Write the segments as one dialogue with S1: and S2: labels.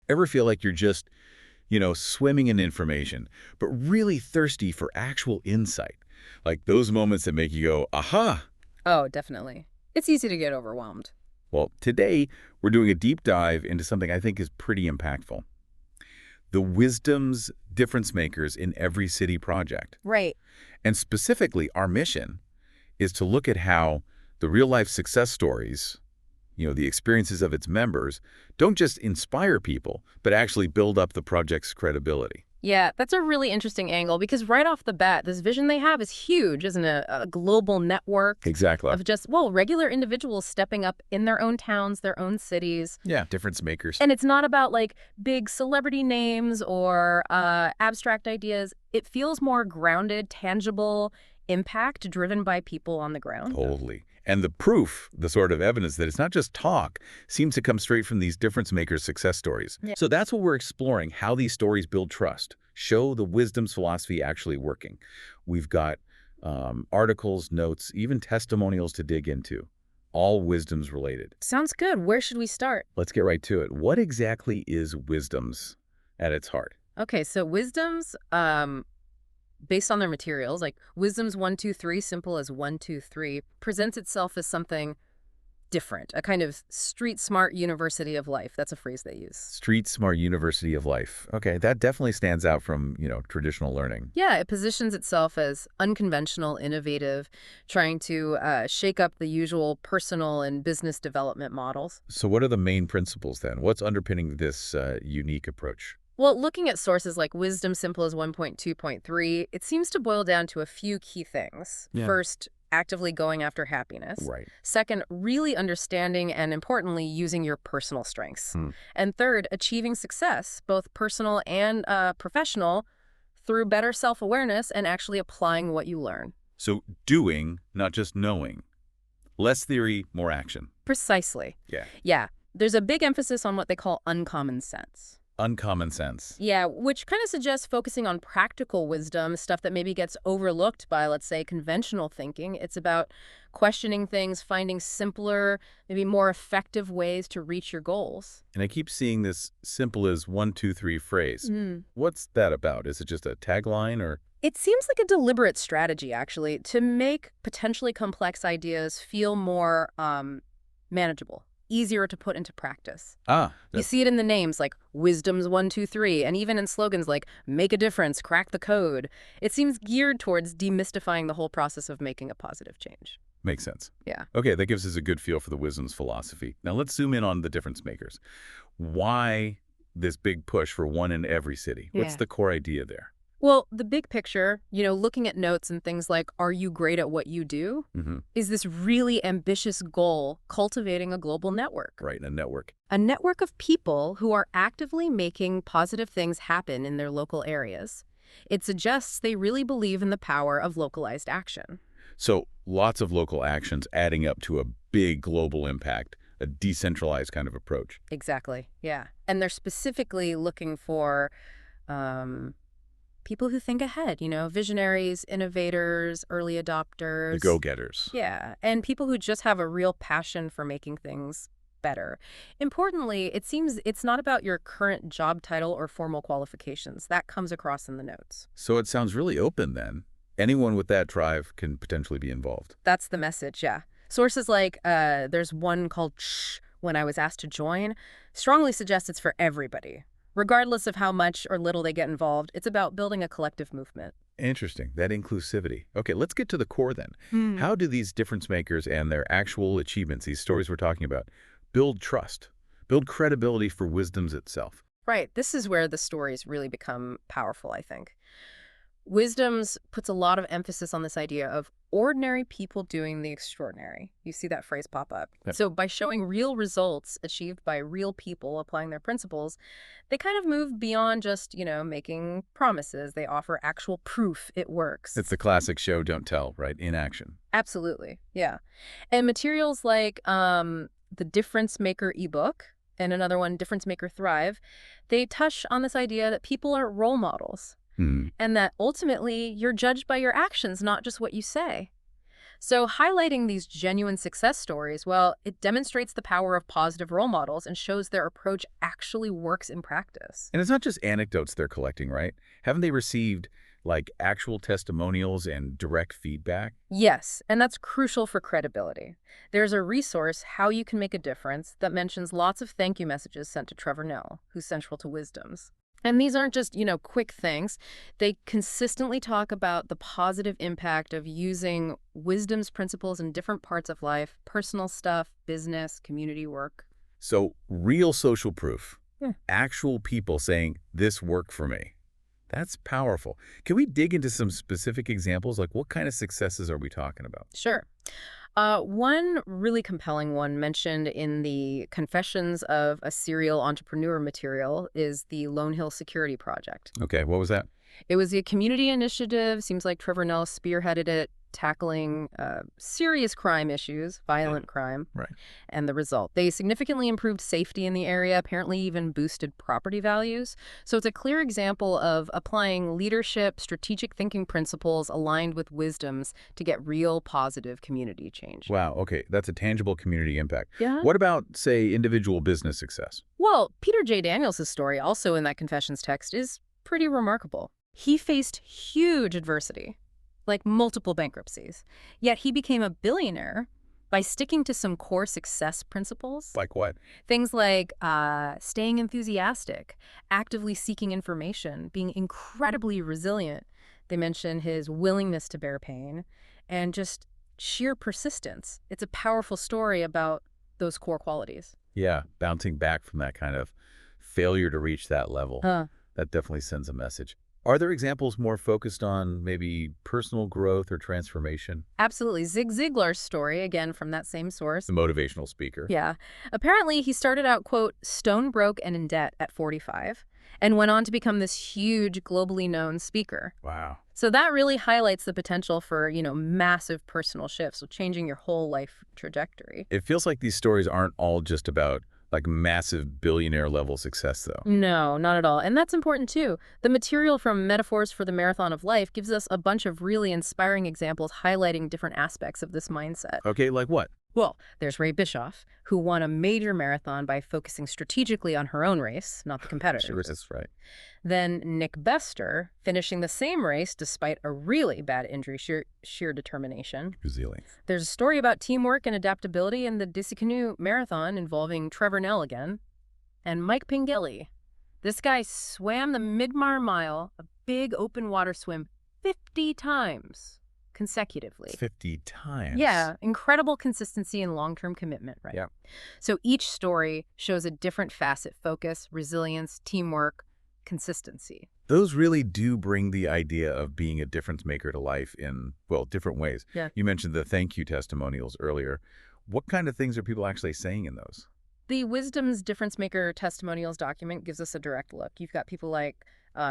S1: Ever feel like you're just, swimming in information, but really thirsty for actual insight? Like those moments that make you go, aha!
S2: Oh, definitely. It's easy to get overwhelmed.
S1: Well, today we're doing a deep dive into something I think is pretty impactful. The WISDOMS difference-makers in every city project.
S2: Right.
S1: And specifically, our mission is to look at how the real-life success stories, the experiences of its members, don't just inspire people, but actually build up the project's credibility.
S2: Yeah, that's a really interesting angle because right off the bat, this vision they have is huge, isn't it? A global network
S1: Exactly.
S2: of just, well, regular individuals stepping up in their own towns, their own cities.
S1: Yeah, difference makers.
S2: And it's not about like big celebrity names or abstract ideas. It feels more grounded, tangible impact driven by people on the ground.
S1: Totally. And the proof, the sort of evidence that it's not just talk, seems to come straight from these difference makers' success stories.
S2: Yeah.
S1: So that's what we're exploring, how these stories build trust, show the WISDOMS philosophy actually working. We've got articles, notes, even testimonials to dig into, all WISDOMS related.
S2: Sounds good. Where should we start?
S1: Let's get right to it. What exactly is WISDOMS at its heart?
S2: Okay, so WISDOMS, based on their materials, like WISDOMS 123, simple as 123, presents itself as something different, a kind of street smart university of life. That's a phrase they use.
S1: Street smart university of life. Okay, that definitely stands out from, traditional learning.
S2: Yeah, it positions itself as unconventional, innovative, trying to shake up the usual personal and business development models.
S1: So what are the main principles then? What's underpinning this unique approach?
S2: Well, looking at sources like Wisdom Simple as 1.2.3, it seems to boil down to a few key things.
S1: Yeah.
S2: First, actively going after happiness.
S1: Right.
S2: Second, really understanding and importantly, using your personal strengths. And third, achieving success, both personal and professional, through better self-awareness and actually applying what you learn.
S1: So doing, not just knowing. Less theory, more action.
S2: Precisely.
S1: Yeah.
S2: Yeah. There's a big emphasis on what they call uncommon sense.
S1: Uncommon sense.
S2: Yeah, which kind of suggests focusing on practical wisdom, stuff that maybe gets overlooked by, let's say, conventional thinking. It's about questioning things, finding simpler, maybe more effective ways to reach your goals.
S1: And I keep seeing this simple as 1, 2, 3 phrase. What's that about? Is it just a tagline or?
S2: It seems like a deliberate strategy, actually, to make potentially complex ideas feel more manageable. Easier to put into practice. You see it in the names like WISDOMS 123 and even in slogans like make a difference, crack the code. It seems geared towards demystifying the whole process of making a positive change.
S1: Makes sense.
S2: Yeah.
S1: Okay, that gives us a good feel for the WISDOMS philosophy. Now let's zoom in on the difference makers. Why this big push for one in every city? What's the core idea there?
S2: Well, the big picture, looking at notes and things like, are you great at what you do? Is this really ambitious goal cultivating a global network?
S1: Right, a network.
S2: A network of people who are actively making positive things happen in their local areas. It suggests they really believe in the power of localized action.
S1: So lots of local actions adding up to a big global impact, a decentralized kind of approach.
S2: Exactly, yeah. And they're specifically looking for people who think ahead, visionaries, innovators, early adopters.
S1: The go-getters.
S2: Yeah, and people who just have a real passion for making things better. Importantly, it seems it's not about your current job title or formal qualifications. That comes across in the notes.
S1: So it sounds really open then. Anyone with that drive can potentially be involved.
S2: That's the message, yeah. Sources like, there's one called Shh, When I Was Asked to Join, strongly suggest it's for everybody. Regardless of how much or little they get involved, it's about building a collective movement.
S1: Interesting, that inclusivity. Okay, let's get to the core then. How do these difference makers and their actual achievements, these stories we're talking about, build trust, build credibility for WISDOMS itself?
S2: Right, this is where the stories really become powerful, I think. WISDOMS puts a lot of emphasis on this idea of ordinary people doing the extraordinary. You see that phrase pop up.
S1: Yep.
S2: So by showing real results achieved by real people applying their principles, they kind of move beyond just, making promises. They offer actual proof it works.
S1: It's the classic show, don't tell, right? In action.
S2: Absolutely, yeah. And materials like the Difference Maker ebook and another one, Difference Maker Thrive, they touch on this idea that people are role models. And that ultimately you're judged by your actions, not just what you say. So highlighting these genuine success stories, well, it demonstrates the power of positive role models and shows their approach actually works in practice.
S1: And it's not just anecdotes they're collecting, right? Haven't they received, like, actual testimonials and direct feedback?
S2: Yes, and that's crucial for credibility. There's a resource, How You Can Make a Difference, that mentions lots of thank you messages sent to Trevor Nel, who's central to Wisdoms. And these aren't just, quick things. They consistently talk about the positive impact of using Wisdom's principles in different parts of life, personal stuff, business, community work.
S1: So real social proof,
S2: Yeah.
S1: actual people saying, this worked for me. That's powerful. Can we dig into some specific examples? Like, what kind of successes are we talking about?
S2: Sure. One really compelling one mentioned in the Confessions of a Serial Entrepreneur material is the Lone Hill Security Project.
S1: Okay, what was that?
S2: It was a community initiative. Seems like Trevor Nell spearheaded it, tackling serious crime issues, violent crime.
S1: Right.
S2: And the result, they significantly improved safety in the area, apparently even boosted property values. So it's a clear example of applying leadership, strategic thinking principles aligned with wisdoms to get real positive community change.
S1: Wow, okay, that's a tangible community impact.
S2: Yeah.
S1: What about, say, individual business success?
S2: Well, Peter J. Daniels' story, also in that Confessions text, is pretty remarkable. He faced huge adversity, like multiple bankruptcies, yet he became a billionaire by sticking to some core success principles.
S1: Like what?
S2: Things like staying enthusiastic, actively seeking information, being incredibly resilient. They mention his willingness to bear pain, and just sheer persistence. It's a powerful story about those core qualities.
S1: Yeah, bouncing back from that kind of failure to reach that level. That definitely sends a message. Are there examples more focused on maybe personal growth or transformation?
S2: Absolutely. Zig Ziglar's story, again, from that same source.
S1: The motivational speaker.
S2: Yeah. Apparently, he started out, quote, stone broke and in debt at 45, and went on to become this huge, globally known speaker.
S1: Wow.
S2: So that really highlights the potential for, massive personal shifts, so changing your whole life trajectory.
S1: It feels like these stories aren't all just about like massive billionaire level success, though.
S2: No, not at all. And that's important, too. The material from Metaphors for the Marathon of Life gives us a bunch of really inspiring examples highlighting different aspects of this mindset.
S1: Okay, like what?
S2: Well, there's Ray Bischoff, who won a major marathon by focusing strategically on her own race, not the competitor.
S1: Sure, that's right.
S2: Then Nick Bester, finishing the same race despite a really bad injury, sheer determination.
S1: Resilience.
S2: There's a story about teamwork and adaptability in the Discanoe Marathon involving Trevor Nell again. And Mike Pingeli. This guy swam the Midmar Mile, a big open water swim, 50 times consecutively.
S1: 50 times?
S2: Yeah, incredible consistency and long-term commitment, right?
S1: Yeah.
S2: So each story shows a different facet: focus, resilience, teamwork, consistency.
S1: Those really do bring the idea of being a difference maker to life in, well, different ways.
S2: Yeah.
S1: You mentioned the thank you testimonials earlier. What kind of things are people actually saying in those?
S2: The Wisdom's Difference Maker testimonials document gives us a direct look. You've got people like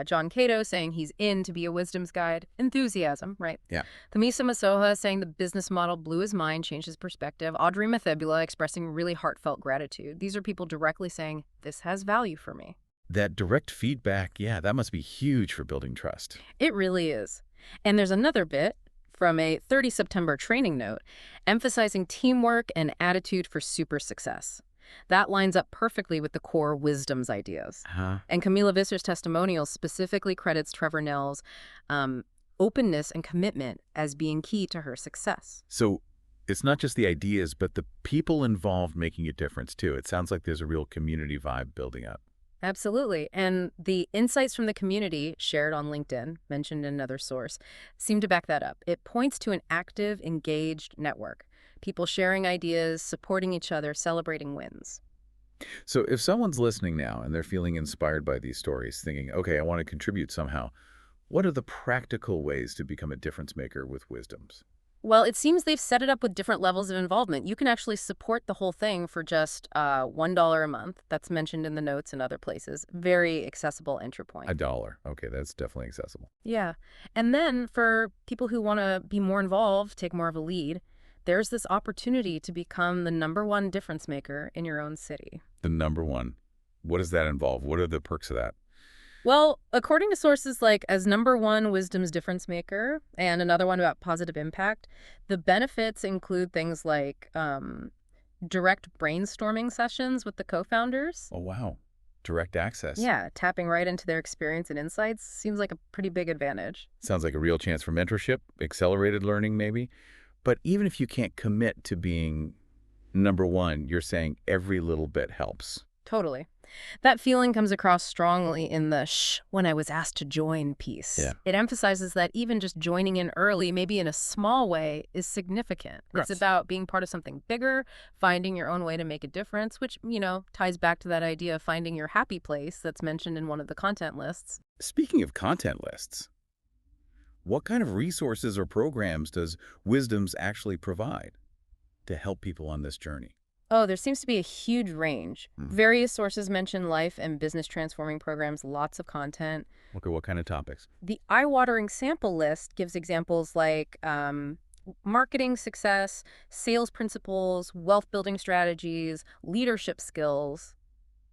S2: John Cato saying he's in to be a wisdom's guide. Enthusiasm, right?
S1: Yeah.
S2: Thamisa Masoha saying the business model blew his mind, changed his perspective. Audrey Mathebula expressing really heartfelt gratitude. These are people directly saying, this has value for me.
S1: That direct feedback, yeah, that must be huge for building trust.
S2: It really is. And there's another bit from a 30 September training note emphasizing teamwork and attitude for super success. That lines up perfectly with the core wisdom's ideas. And Camila Visser's testimonial specifically credits Trevor Nell's openness and commitment as being key to her success.
S1: So it's not just the ideas, but the people involved making a difference, too. It sounds like there's a real community vibe building up.
S2: Absolutely. And the insights from the community shared on LinkedIn, mentioned in another source, seem to back that up. It points to an active, engaged network. People sharing ideas, supporting each other, celebrating wins.
S1: So if someone's listening now and they're feeling inspired by these stories, thinking, okay, I want to contribute somehow, what are the practical ways to become a difference maker with Wisdoms?
S2: Well, it seems they've set it up with different levels of involvement. You can actually support the whole thing for just $1 a month. That's mentioned in the notes and other places. Very accessible entry point.
S1: $1. Okay, that's definitely accessible.
S2: Yeah. And then for people who want to be more involved, take more of a lead, there's this opportunity to become the #1 difference maker in your own city.
S1: The #1. What does that involve? What are the perks of that?
S2: Well, according to sources like as number one wisdom's difference maker and another one about positive impact, the benefits include things like direct brainstorming sessions with the co-founders.
S1: Oh, wow. Direct access.
S2: Yeah, tapping right into their experience and insights seems like a pretty big advantage.
S1: Sounds like a real chance for mentorship, accelerated learning maybe. But even if you can't commit to being number one, you're saying every little bit helps.
S2: Totally. That feeling comes across strongly in the when I was asked to join piece.
S1: Yeah.
S2: It emphasizes that even just joining in early, maybe in a small way, is significant.
S1: Yes.
S2: It's about being part of something bigger, finding your own way to make a difference, which, ties back to that idea of finding your happy place that's mentioned in one of the content lists.
S1: Speaking of content lists, what kind of resources or programs does Wisdoms actually provide to help people on this journey?
S2: Oh, there seems to be a huge range. Various sources mention life and business transforming programs, lots of content.
S1: Okay, what kind of topics?
S2: The eye-watering sample list gives examples like marketing success, sales principles, wealth-building strategies, leadership skills.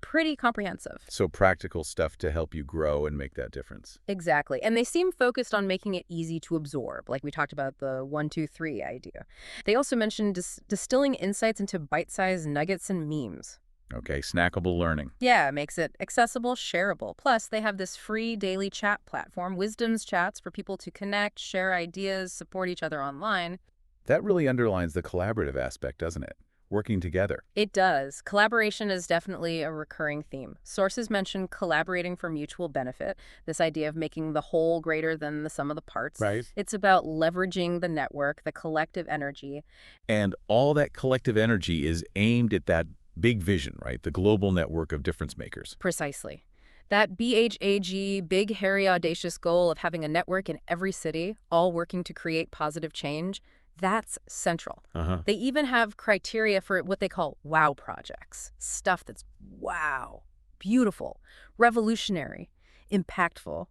S2: Pretty comprehensive.
S1: So practical stuff to help you grow and make that difference.
S2: Exactly. And they seem focused on making it easy to absorb, like we talked about the 1, 2, 3 idea. They also mentioned distilling insights into bite-sized nuggets and memes.
S1: Okay, snackable learning.
S2: Yeah, makes it accessible, shareable. Plus, they have this free daily chat platform, Wisdom's Chats, for people to connect, share ideas, support each other online.
S1: That really underlines the collaborative aspect, doesn't it? Working together.
S2: It does. Collaboration is definitely a recurring theme. Sources mention collaborating for mutual benefit, this idea of making the whole greater than the sum of the parts.
S1: Right.
S2: It's about leveraging the network, the collective energy.
S1: And all that collective energy is aimed at that big vision, right? The global network of difference makers.
S2: Precisely. That BHAG, big, hairy, audacious goal of having a network in every city, all working to create positive change, that's central. They even have criteria for what they call wow projects. Stuff that's wow, beautiful, revolutionary, impactful,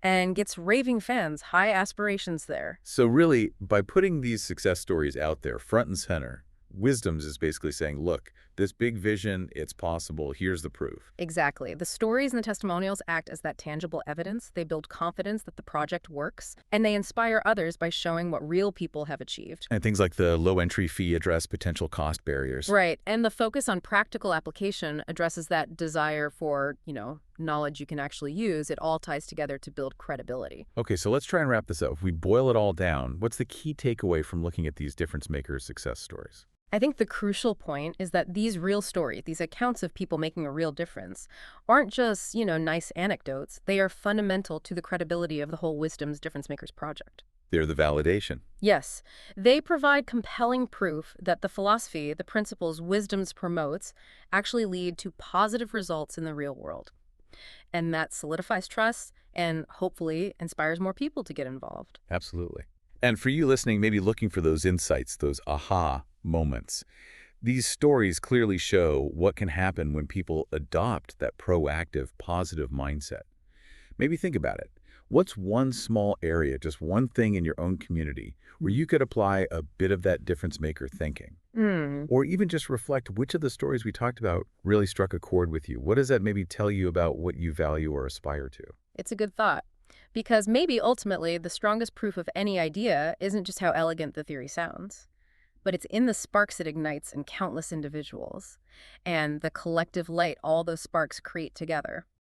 S2: and gets raving fans, high aspirations there.
S1: So really, by putting these success stories out there front and center, Wisdoms is basically saying, look, this big vision, it's possible. Here's the proof.
S2: Exactly. The stories and the testimonials act as that tangible evidence. They build confidence that the project works, and they inspire others by showing what real people have achieved.
S1: And things like the low entry fee address potential cost barriers.
S2: Right. And the focus on practical application addresses that desire for, knowledge you can actually use. It all ties together to build credibility.
S1: Okay, so let's try and wrap this up. If we boil it all down, what's the key takeaway from looking at these difference makers' success stories?
S2: I think the crucial point is that these real stories, these accounts of people making a real difference, aren't just, nice anecdotes. They are fundamental to the credibility of the whole Wisdom's Difference Makers project.
S1: They're the validation.
S2: Yes, they provide compelling proof that the philosophy, the principles Wisdom's promotes, actually lead to positive results in the real world. And that solidifies trust and hopefully inspires more people to get involved.
S1: Absolutely. And for you listening, maybe looking for those insights, those aha moments. These stories clearly show what can happen when people adopt that proactive, positive mindset. Maybe think about it. What's one small area, just one thing in your own community, where you could apply a bit of that difference maker thinking? Or even just reflect which of the stories we talked about really struck a chord with you. What does that maybe tell you about what you value or aspire to?
S2: It's a good thought. Because maybe ultimately the strongest proof of any idea isn't just how elegant the theory sounds, but it's in the sparks it ignites in countless individuals and the collective light all those sparks create together.